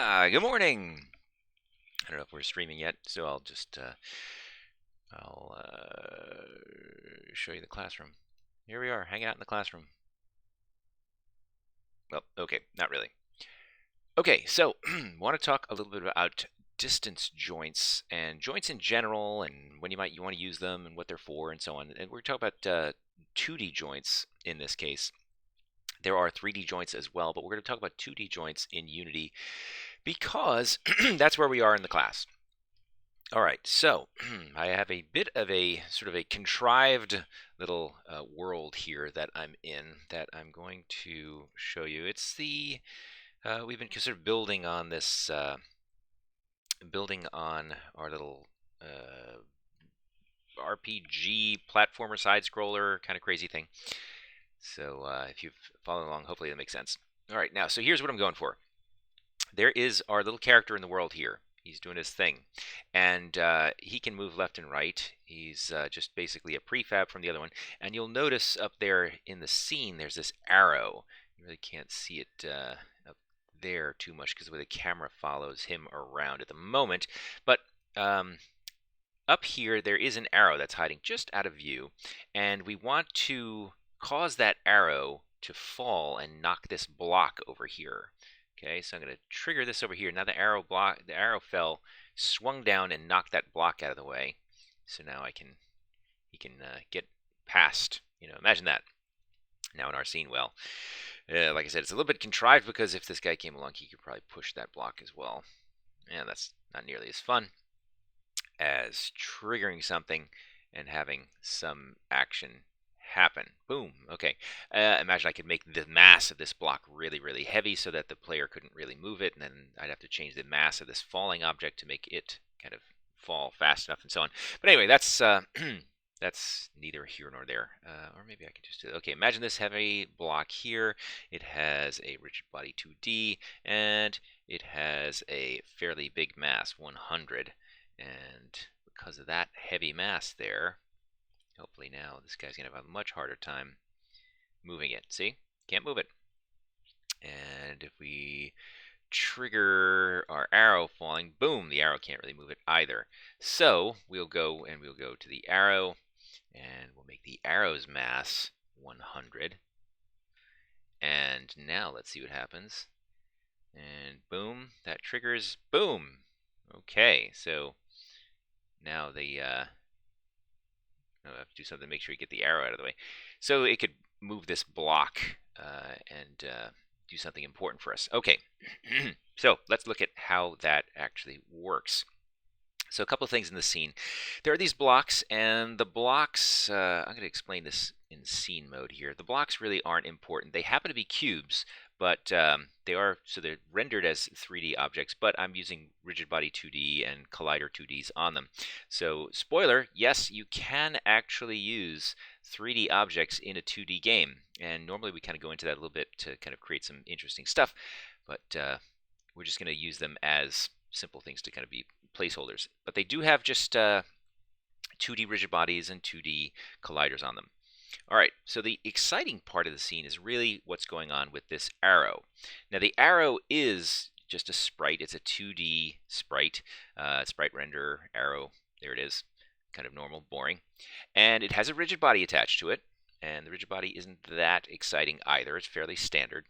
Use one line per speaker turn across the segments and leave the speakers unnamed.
Good morning. I don't know if we're streaming yet, so I'll just I'll show you the classroom. Here we are, hanging out in the classroom. Well, okay, not really. Okay, so want to talk a little bit about distance joints and joints in general, and when you want to use them, and what they're for, and so on. And we're talking about 2D joints in this case. There are 3D joints as well, but we're going to talk about 2D joints in Unity because that's where we are in the class. All right, so I have a bit of a sort of a contrived little world here that I'm in that I'm going to show you. It's the we've been sort of building on this, building on our little RPG platformer side scroller kind of crazy thing. So if you've followed along, hopefully that makes sense. All right, now so here's what I'm going for. There is our little character in the world here. He's doing his thing, and he can move left and right. He's just basically a prefab from the other one. And you'll notice up there in the scene, there's this arrow. You really can't see it up there too much because the way the camera follows him around at the moment. But up here, there is an arrow that's hiding just out of view, and we want to cause that arrow to fall and knock this block over here. Okay, so I'm going to trigger this over here. Now the arrow fell, swung down, and knocked that block out of the way. So now he can get past. Imagine that. Now in our scene, well, like I said, it's a little bit contrived because if this guy came along, he could probably push that block as well. And that's not nearly as fun as triggering something and having some action happen. Boom. Okay. Imagine I could make the mass of this block really, really heavy so that the player couldn't really move it, and then I'd have to change the mass of this falling object to make it kind of fall fast enough and so on. But anyway, that's that's neither here nor there. Or maybe I can just do it. Okay, imagine this heavy block here. It has a rigid body 2D, and it has a fairly big mass, 100. And because of that heavy mass there, hopefully now this guy's going to have a much harder time moving it. See? Can't move it. And if we trigger our arrow falling, boom, the arrow can't really move it either. So we'll go to the arrow, and we'll make the arrow's mass 100. And now let's see what happens. And boom, that triggers, boom. Okay, so now the I have to do something to make sure you get the arrow out of the way. So it could move this block and do something important for us. Okay, so let's look at how that actually works. So a couple of things in the scene. There are these blocks, and the blocks, I'm going to explain this in scene mode here. The blocks really aren't important. They happen to be cubes, but they're rendered as 3D objects, but I'm using rigid body 2D and collider 2Ds on them. So spoiler, yes, you can actually use 3D objects in a 2D game, and normally we kind of go into that a little bit to kind of create some interesting stuff, but we're just going to use them as simple things to kind of be placeholders. But they do have just 2D rigid bodies and 2D colliders on them. All right, so the exciting part of the scene is really what's going on with this arrow. Now the arrow is just a sprite. It's a 2D sprite, sprite render arrow. There it is, kind of normal, boring. And it has a rigid body attached to it, and the rigid body isn't that exciting either. It's fairly standard.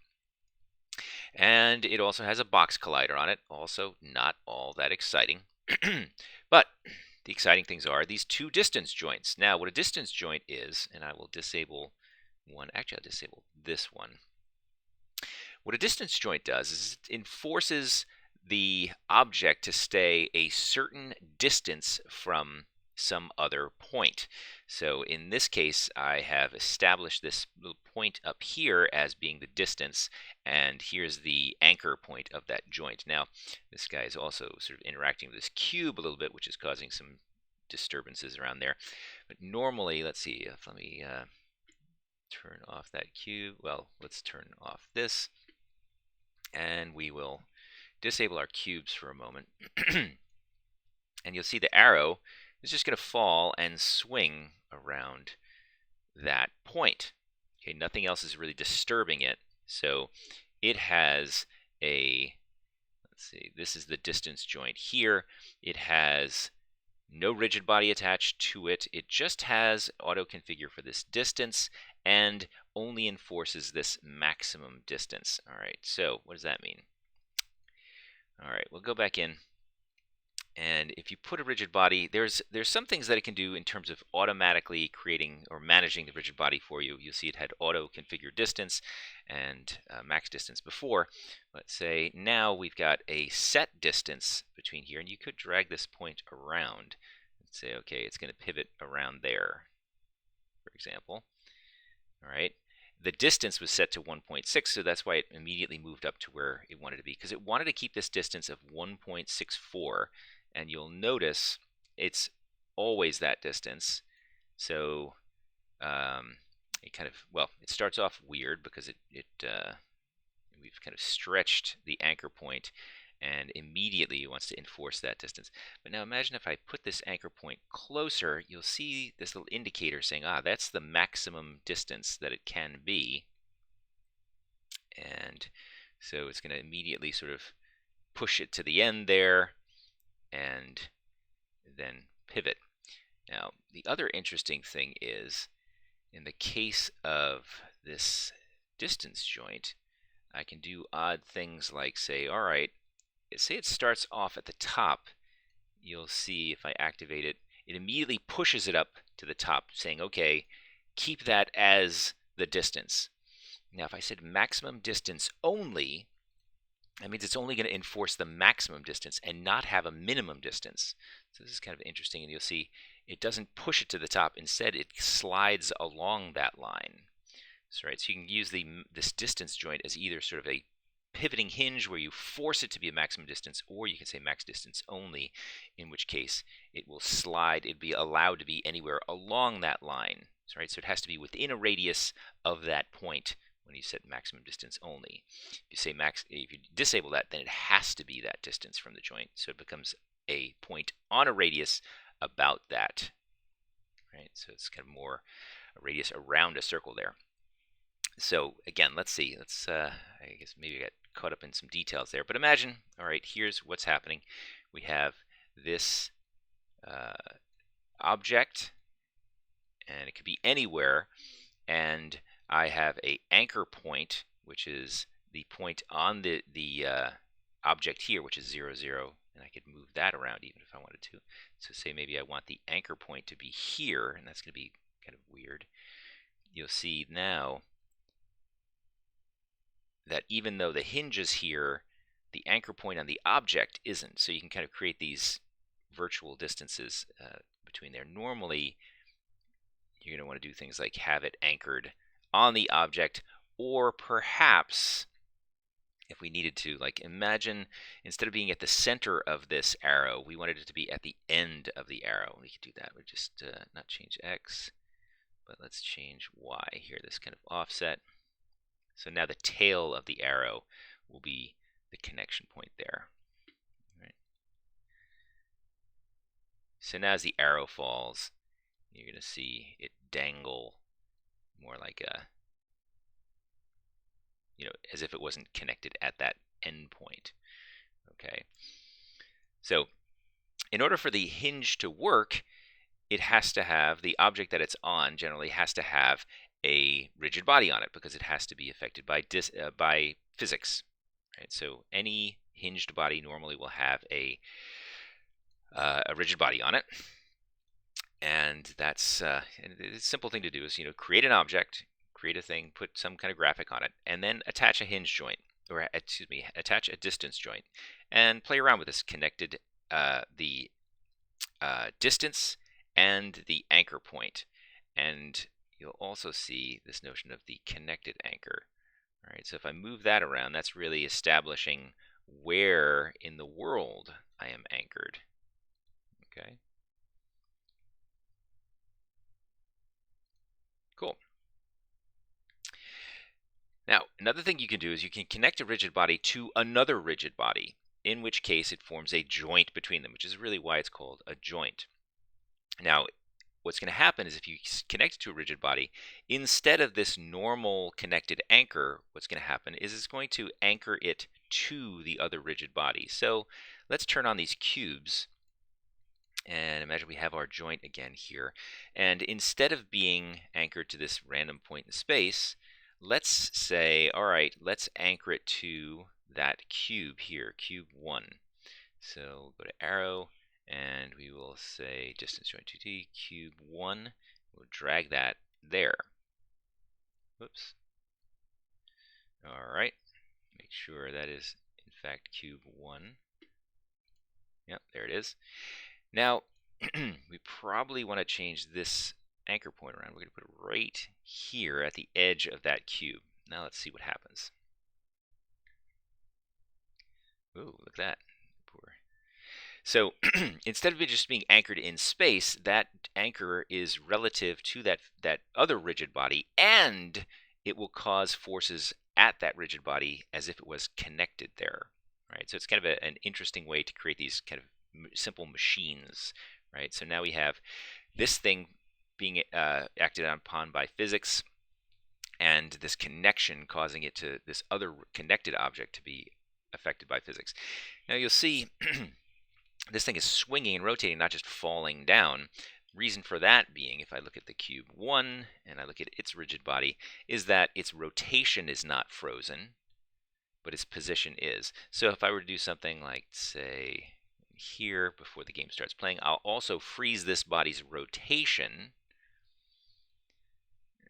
And it also has a box collider on it, also not all that exciting. But the exciting things are these two distance joints. Now, what a distance joint is, and I will disable one. Actually, I'll disable this one. What a distance joint does is it enforces the object to stay a certain distance from some other point. So in this case, I have established this little point up here as being the distance, and here's the anchor point of that joint. Now, this guy is also sort of interacting with this cube a little bit, which is causing some disturbances around there. But normally, let's see, let me turn off that cube. Well, let's turn off this, and we will disable our cubes for a moment. And you'll see the arrow is just going to fall and swing around that point. Okay, nothing else is really disturbing it. So it has a, let's see, this is the distance joint here. It has no rigid body attached to it. It just has auto configure for this distance and only enforces this maximum distance. All right, so what does that mean? All right, we'll go back in. And if you put a rigid body, there's some things that it can do in terms of automatically creating or managing the rigid body for you. You'll see it had auto configure distance and max distance before. Let's say now we've got a set distance between here, and you could drag this point around and say, okay, it's going to pivot around there, for example. All right. The distance was set to 1.6, so that's why it immediately moved up to where it wanted to be, because it wanted to keep this distance of 1.64. And you'll notice it's always that distance. So it kind of, well, it starts off weird because we've kind of stretched the anchor point, and immediately it wants to enforce that distance. But now imagine if I put this anchor point closer, you'll see this little indicator saying, that's the maximum distance that it can be. And so it's going to immediately sort of push it to the end there and then pivot. Now, the other interesting thing is, in the case of this distance joint, I can do odd things like say, all right, say it starts off at the top. You'll see if I activate it, it immediately pushes it up to the top, saying, okay, keep that as the distance. Now, if I said maximum distance only, that means it's only going to enforce the maximum distance and not have a minimum distance. So this is kind of interesting, and you'll see it doesn't push it to the top. Instead, it slides along that line. So, right, so you can use this distance joint as either sort of a pivoting hinge where you force it to be a maximum distance, or you can say max distance only, in which case it will slide. It'd be allowed to be anywhere along that line. So, right, so it has to be within a radius of that point when you set maximum distance only. If you say if you disable that, then it has to be that distance from the joint, so it becomes a point on a radius about that. Right, so it's kind of more a radius around a circle there. So again, let's see. I guess maybe I got caught up in some details there, but imagine, all right, here's what's happening. We have this object, and it could be anywhere, and I have a anchor point, which is the point on the object here, which is 0, 0, and I could move that around even if I wanted to. So say maybe I want the anchor point to be here, and that's going to be kind of weird. You'll see now that even though the hinge is here, the anchor point on the object isn't. So you can kind of create these virtual distances between there. Normally, you're going to want to do things like have it anchored on the object, or perhaps if we needed to, like imagine instead of being at the center of this arrow, we wanted it to be at the end of the arrow. We could do that. We just not change X, but let's change Y here, this kind of offset. So now the tail of the arrow will be the connection point there. Right. So now as the arrow falls, you're going to see it dangle more like a, as if it wasn't connected at that end point. Okay. So in order for the hinge to work, it has to have, the object that it's on generally has to have a rigid body on it, because it has to be affected by physics. Right? So any hinged body normally will have a rigid body on it. And that's a simple thing to do is, create an object, create a thing, put some kind of graphic on it, and then attach a hinge joint, or excuse me, attach a distance joint, and play around with this, connected the distance and the anchor point. And you'll also see this notion of the connected anchor. All right, so if I move that around, that's really establishing where in the world I am anchored. Okay. Cool. Now, another thing you can do is you can connect a rigid body to another rigid body, in which case it forms a joint between them, which is really why it's called a joint. Now, what's going to happen is if you connect it to a rigid body, instead of this normal connected anchor, what's going to happen is it's going to anchor it to the other rigid body. So let's turn on these cubes and imagine we have our joint again here. And instead of being anchored to this random point in space, let's say, all right, let's anchor it to that cube here, cube 1. So we'll go to arrow, and we will say distance joint 2D, cube 1. We'll drag that there. Whoops. All right. Make sure that is, in fact, cube 1. Yep, there it is. Now, we probably want to change this anchor point around. We're going to put it right here at the edge of that cube. Now let's see what happens. Ooh, look at that. Poor. So instead of it just being anchored in space, that anchor is relative to that other rigid body, and it will cause forces at that rigid body as if it was connected there. Right? So it's kind of an interesting way to create these kind of simple machines. Right? So now we have this thing being acted upon by physics, and this connection causing it to this other connected object to be affected by physics. Now you'll see this thing is swinging and rotating, not just falling down. Reason for that being, if I look at the cube 1 and I look at its rigid body, is that its rotation is not frozen, but its position is. So if I were to do something like, say, here before the game starts playing, I'll also freeze this body's rotation.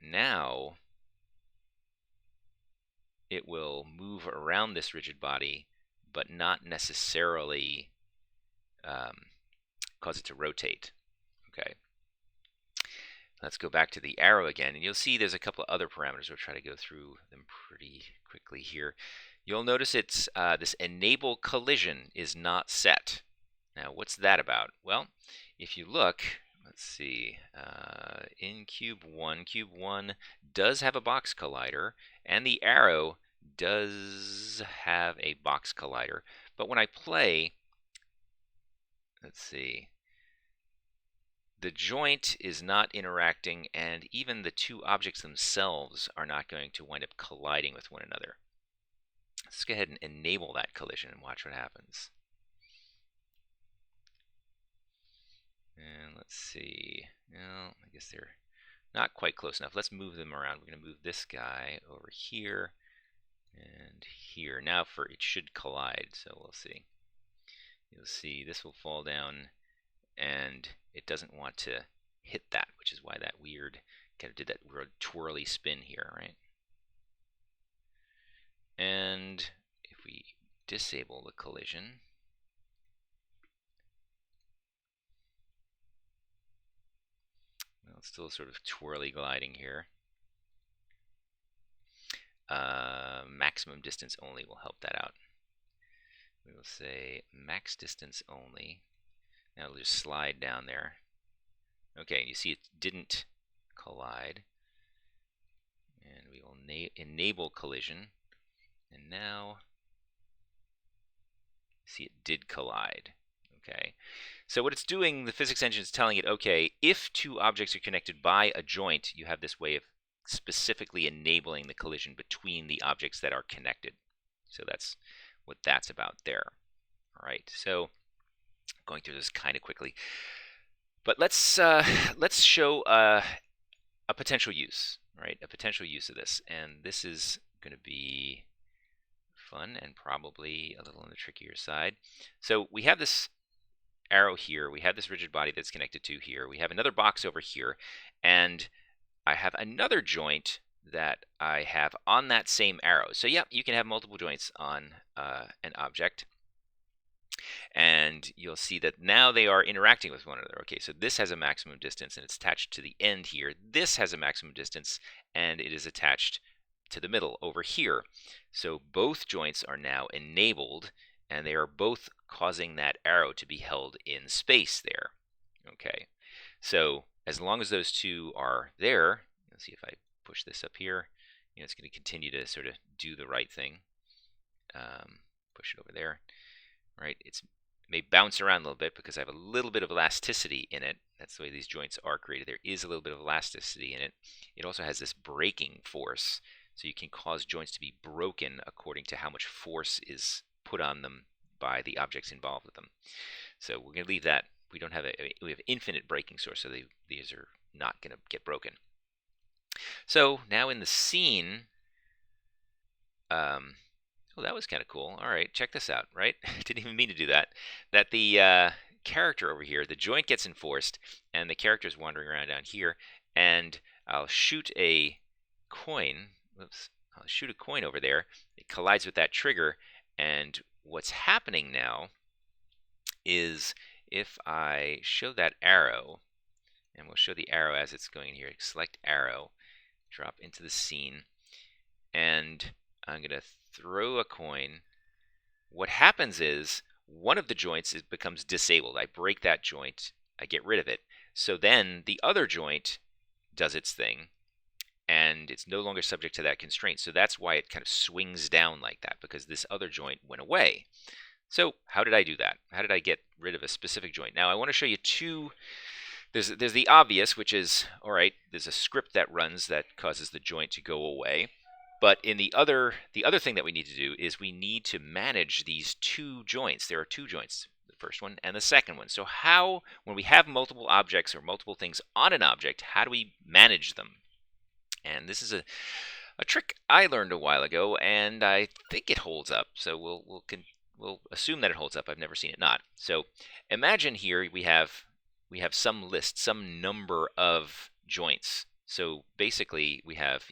Now it will move around this rigid body, but not necessarily cause it to rotate. Okay. Let's go back to the arrow again, and you'll see there's a couple of other parameters. We'll try to go through them pretty quickly here. You'll notice it's this enable collision is not set. Now, what's that about? Well, if you look, let's see, in cube 1 does have a box collider, and the arrow does have a box collider. But when I play, let's see, the joint is not interacting, and even the two objects themselves are not going to wind up colliding with one another. Let's go ahead and enable that collision and watch what happens. And let's see. Well, I guess they're not quite close enough. Let's move them around. We're going to move this guy over here and here. Now for it should collide, so we'll see. You'll see this will fall down, and it doesn't want to hit that, which is why that weird kind of did that weird twirly spin here, right? And if we disable the collision, well, it's still sort of twirly gliding here. Maximum distance only will help that out. We will say max distance only. Now it'll just slide down there. Okay, you see it didn't collide. And we will enable collision. And now, see, it did collide. Okay, so what it's doing, the physics engine is telling it, okay, if two objects are connected by a joint, you have this way of specifically enabling the collision between the objects that are connected. So that's what that's about there. All right, so going through this kind of quickly, but let's show a potential use, right? A potential use of this, and this is going to be fun and probably a little on the trickier side. So we have this arrow here, we have this rigid body that's connected to here, we have another box over here, and I have another joint that I have on that same arrow. So yeah, you can have multiple joints on an object, and you'll see that now they are interacting with one another. Okay, so this has a maximum distance and it's attached to the end here. This has a maximum distance and it is attached to the middle over here. So both joints are now enabled, and they are both causing that arrow to be held in space there. Okay, so as long as those two are there, let's see if I push this up here, it's going to continue to sort of do the right thing. Push it over there. Right, it may bounce around a little bit because I have a little bit of elasticity in it. That's the way these joints are created. There is a little bit of elasticity in it. It also has this braking force. So you can cause joints to be broken according to how much force is put on them by the objects involved with them. So we're going to leave that. We don't have we have infinite breaking source, so these are not going to get broken. So now in the scene, oh, that was kind of cool. All right, check this out, right? Didn't even mean to do that. That the character over here, the joint gets enforced, and the character's wandering around down here, and I'll shoot a coin. Whoops. I'll shoot a coin over there. It collides with that trigger, and what's happening now is if I show that arrow, and we'll show the arrow as it's going here, select arrow, drop into the scene, and I'm going to throw a coin. What happens is one of the joints becomes disabled. I break that joint, I get rid of it. So then the other joint does its thing, and it's no longer subject to that constraint. So that's why it kind of swings down like that, because this other joint went away. So how did I do that? How did I get rid of a specific joint? Now I want to show you two. There's the obvious, which is, all right, there's a script that runs that causes the joint to go away. But in the other thing that we need to do is we need to manage these two joints. There are two joints, the first one and the second one. So how, when we have multiple objects or multiple things on an object, how do we manage them? And this is a trick I learned a while ago, and I think it holds up. So we'll assume that it holds up. I've never seen it not. So imagine here we have some list, some number of joints. So basically we have,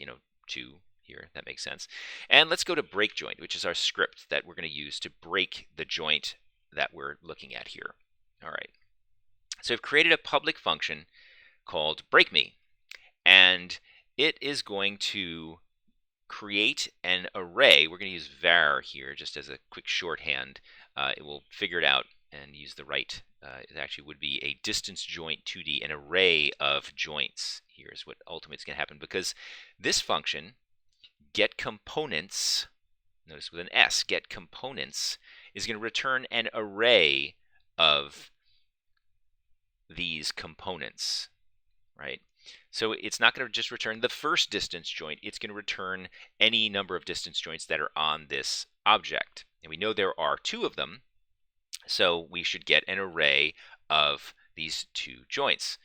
two here. That makes sense. And let's go to break joint, which is our script that we're going to use to break the joint that we're looking at here. All right. So I've created a public function called breakMe, and it is going to create an array. We're going to use var here just as a quick shorthand. It will figure it out and use the right. It actually would be a distance joint 2D, an array of joints. Here's what ultimately is going to happen, because this function, get components, notice with an S, get components, is going to return an array of these components, right? So it's not going to just return the first distance joint. It's going to return any number of distance joints that are on this object. And we know there are two of them, so we should get an array of these two joints.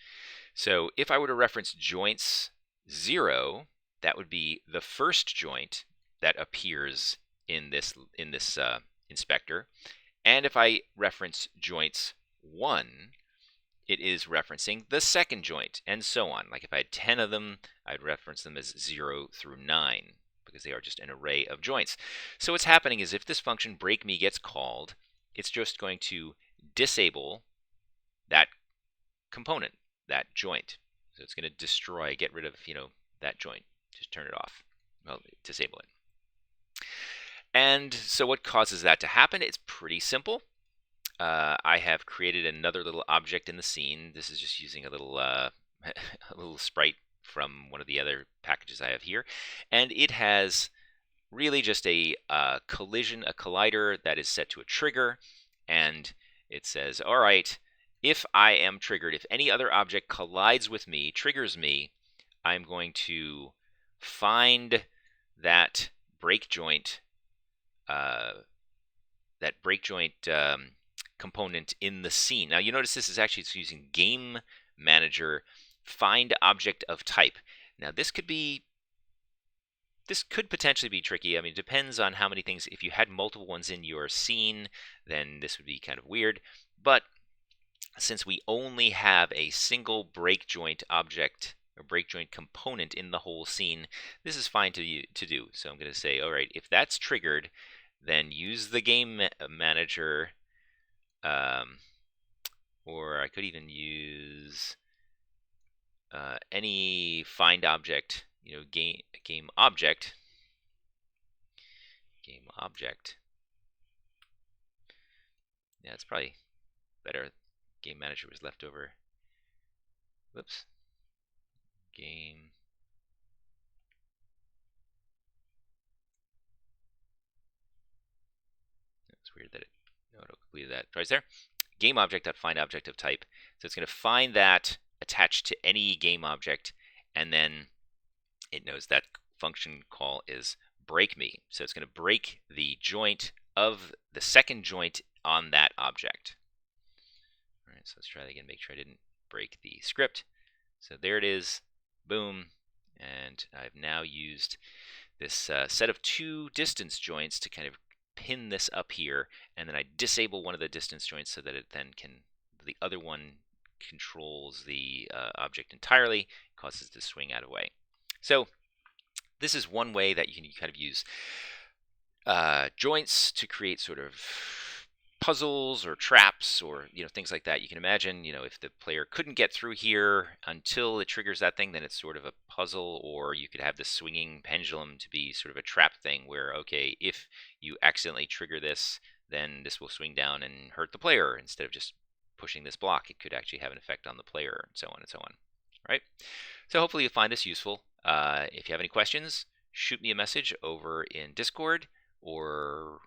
So if I were to reference joints 0, that would be the first joint that appears in this inspector. And if I reference joints 1, it is referencing the second joint, and so on. Like if I had 10 of them, I'd reference them as 0 through 9, because they are just an array of joints. So what's happening is if this function breakMe gets called, it's just going to disable that component, that joint. So it's going to destroy, get rid of, that joint. Just turn it off. Well, disable it. And so what causes that to happen? It's pretty simple. I have created another little object in the scene. This is just using a little a little sprite from one of the other packages I have here, and it has really just a collision, a collider that is set to a trigger, and it says, all right, if I am triggered, if any other object collides with me, triggers me, I'm going to find that break joint component in the scene. Now you notice this is actually using game manager find object of type. Now this could potentially be tricky. I mean, it depends on how many things. If you had multiple ones in your scene, then this would be kind of weird. But since we only have a single break joint object or break joint component in the whole scene, this is fine to do. So I'm going to say, all right, if that's triggered, then use the game manager. Or I could even use any find object, game object. Yeah, it's probably better. Game manager was left over. Whoops. Game. It's weird that it completed that twice there. Game object.find object of type. So it's going to find that attached to any game object, and then it knows that function call is break me. So it's going to break the joint of the second joint on that object. All right, so let's try that again, make sure I didn't break the script. So there it is, boom, and I've now used this set of 2 distance joints to kind of pin this up here, and then I disable one of the distance joints so that it then can, the other one controls the object entirely, causes it to swing out of the way. So this is one way that you can kind of use joints to create sort of puzzles or traps or things like that. You can imagine if the player couldn't get through here until it triggers that thing, then it's sort of a puzzle. Or you could have the swinging pendulum to be sort of a trap thing where, okay, if you accidentally trigger this, then this will swing down and hurt the player. Instead of just pushing this block, it could actually have an effect on the player, and so on and so on. All right, so hopefully you find this useful. If you have any questions, shoot me a message over in Discord, or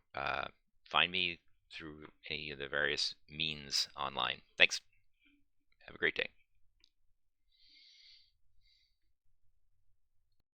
find me through any of the various means online. Thanks. Have a great day.